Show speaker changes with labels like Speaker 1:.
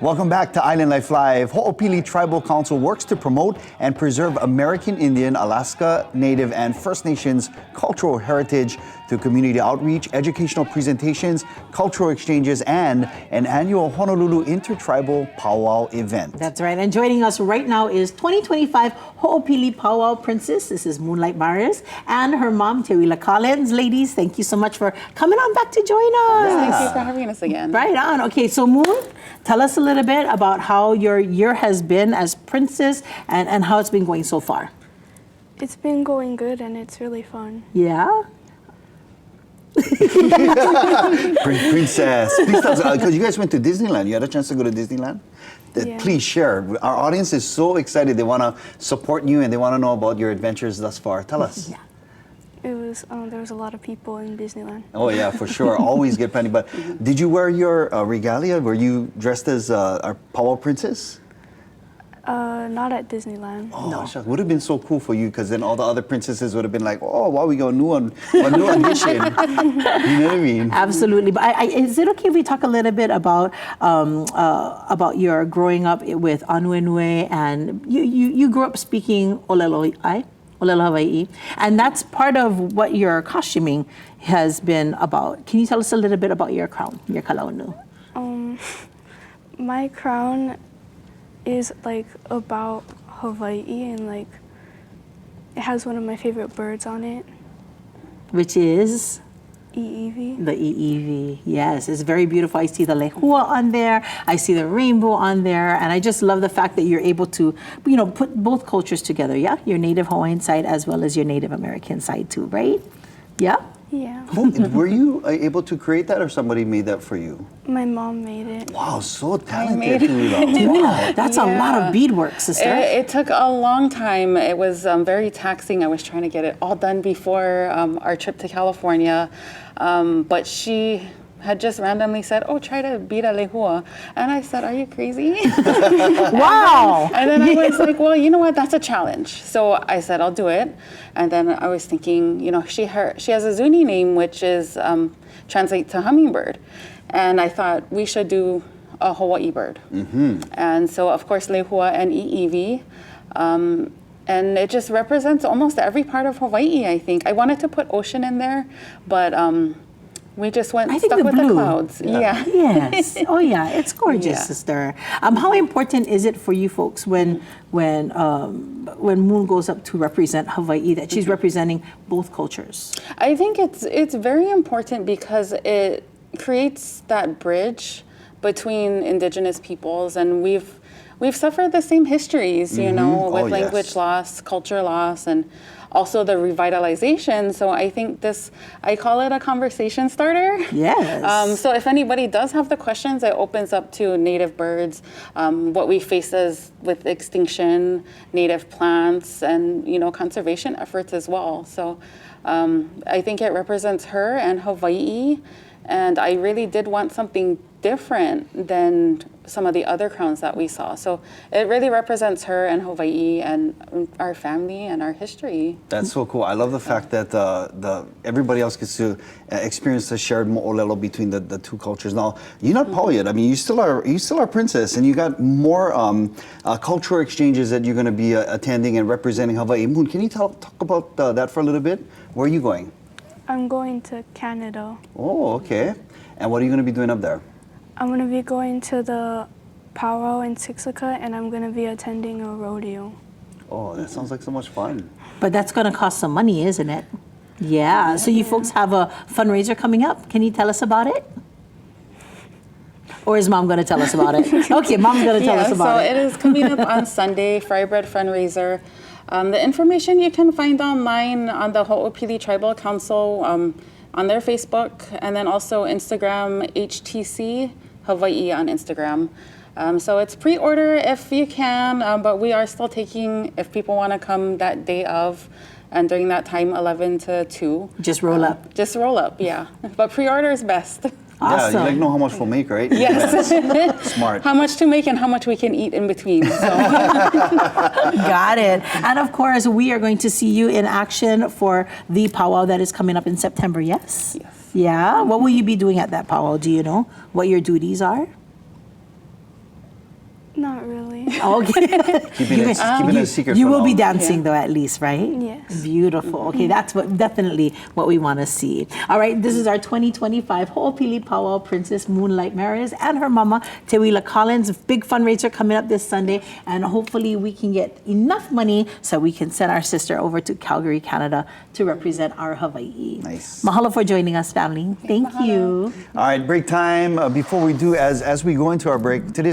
Speaker 1: Welcome back to Island Life Live. Ho'opili Tribal Council works to promote and preserve American Indian, Alaska Native, and First Nations cultural heritage through community outreach, educational presentations, cultural exchanges, and an annual Honolulu Intertribal Powwow event.
Speaker 2: That's right. And joining us right now is 2025 Ho'opili Powwow Princess. This is Moonlight Maris and her mom, Tewila Collins. Ladies, thank you so much for coming on back to join us.
Speaker 3: Thank you for having us again.
Speaker 2: Right on. Okay, so Moon, tell us a little bit about how your year has been as princess and how it's been going so far.
Speaker 4: It's been going good and it's really fun.
Speaker 2: Yeah?
Speaker 1: Princess, please tell us, because you guys went to Disneyland. You had a chance to go to Disneyland?
Speaker 4: Yeah.
Speaker 1: Please share. Our audience is so excited. They want to support you and they want to know about your adventures thus far. Tell us.
Speaker 2: Yeah.
Speaker 4: It was there was a lot of people in Disneyland.
Speaker 1: Oh yeah, for sure. Always get plenty. But did you wear your regalia? Were you dressed as our powwow princess?
Speaker 4: Not at Disneyland.
Speaker 1: Oh, no. Shucks. Would have been so cool for you because then all the other princesses would have been like, oh, wow, we got a new audition. You know what I mean?
Speaker 2: Absolutely. But is it okay if we talk a little bit about your growing up with Anuenue, and you grew up speaking Olelo Hawaiʻi, and that's part of what your costuming has been about. Can you tell us a little bit about your crown, your kalaunu?
Speaker 4: My crown is like about Hawaii, and like it has one of my favorite birds on it.
Speaker 2: Which is?
Speaker 4: I'iwi.
Speaker 2: The I'iwi, yes, it's very beautiful. I see the lehua on there, I see the rainbow on there, and I just love the fact that you're able to, put both cultures together, yeah? Your Native Hawaiian side as well as your Native American side too, right? Yeah?
Speaker 4: Yeah.
Speaker 1: Were you able to create that or somebody made that for you?
Speaker 4: My mom made it.
Speaker 1: Wow, so talented.
Speaker 3: made it.
Speaker 1: Wow.
Speaker 2: That's a lot of beadwork, sister.
Speaker 3: It took a long time. It was very taxing. I was trying to get it all done before our trip to California. But she had just randomly said, oh, try to beat a lehua. And I said, are you crazy?
Speaker 2: Wow.
Speaker 3: And then I was like, well, you know what? That's a challenge. So I said, I'll do it. And then I was thinking, she has a Zuni name, which is translate to hummingbird. And I thought we should do a Hawaii bird. Mm-hmm. And so, of course, lehua and i'iwi. And it just represents almost every part of Hawaii, I think. I wanted to put ocean in there, but we just stuck with the clouds. Yeah.
Speaker 2: Yes. Oh yeah, it's gorgeous,
Speaker 3: Yeah.
Speaker 2: sister. How important is it for you folks when Moon goes up to represent Hawaii that she's representing both cultures?
Speaker 3: I think it's very important because it creates that bridge between indigenous peoples, and we've suffered the same histories, with language loss, culture loss, and also the revitalization. So I think I call it a conversation starter.
Speaker 2: Yes.
Speaker 3: So if anybody does have the questions, it opens up to native birds, what we face with extinction, native plants, and, conservation efforts as well. So I think it represents her and Hawaii. And I really did want something different than some of the other crowns that we saw. So it really represents her and Hawaii and our family and our history.
Speaker 1: That's so cool. I love the fact that everybody else gets to experience the shared mo'olelo between the two cultures. Now, you're not Paul yet. I mean, you still are princess, and you got more cultural exchanges that you're going to be attending and representing Hawaii. Moon, can you talk about that for a little bit? Where are you going?
Speaker 4: I'm going to Canada.
Speaker 1: Oh, okay. And what are you going to be doing up there?
Speaker 4: I'm going to be going to the Powwow in Siksika, and I'm going to be attending a rodeo.
Speaker 1: Oh, that sounds like so much fun.
Speaker 2: But that's going to cost some money, isn't it? Yeah. So you folks have a fundraiser coming up. Can you tell us about it? Or is Mom going to tell us about it? Okay, Mom's going to tell us about it.
Speaker 3: So it is coming up on Sunday, Fry Bread Fundraiser. The information you can find online on the Ho'opili Tribal Council on their Facebook, and then also Instagram, HTC Hawaii on Instagram. So it's pre-order if you can, but we are still taking, if people want to come that day of, and during that time, 11 to 2.
Speaker 2: Just roll up.
Speaker 3: Just roll up, yeah. But pre-order is best.
Speaker 1: Awesome. Yeah, you know how much we'll make, right?
Speaker 3: Yes.
Speaker 1: Smart.
Speaker 3: How much to make and how much we can eat in between. So.
Speaker 2: Got it. And of course, we are going to see you in action for the powwow that is coming up in September, yes?
Speaker 3: Yes.
Speaker 2: Yeah? What will you be doing at that powwow? Do you know what your duties are?
Speaker 4: Not really.
Speaker 2: Okay.
Speaker 1: Keeping it a secret.
Speaker 2: You
Speaker 1: for
Speaker 2: will be
Speaker 1: now.
Speaker 2: dancing though, at least, right?
Speaker 4: Yes.
Speaker 2: Beautiful. Okay, that's definitely what we want to see. All right, this is our 2025 Ho'opili Powwow Princess Moonlight Maris and her mama, Tewila Collins. Big fundraiser coming up this Sunday, and hopefully we can get enough money so we can send our sister over to Calgary, Canada to represent our Hawaii.
Speaker 1: Nice.
Speaker 2: Mahalo for joining us, family. Thank you.
Speaker 1: All right, break time. Before we do, as we go into our break, today's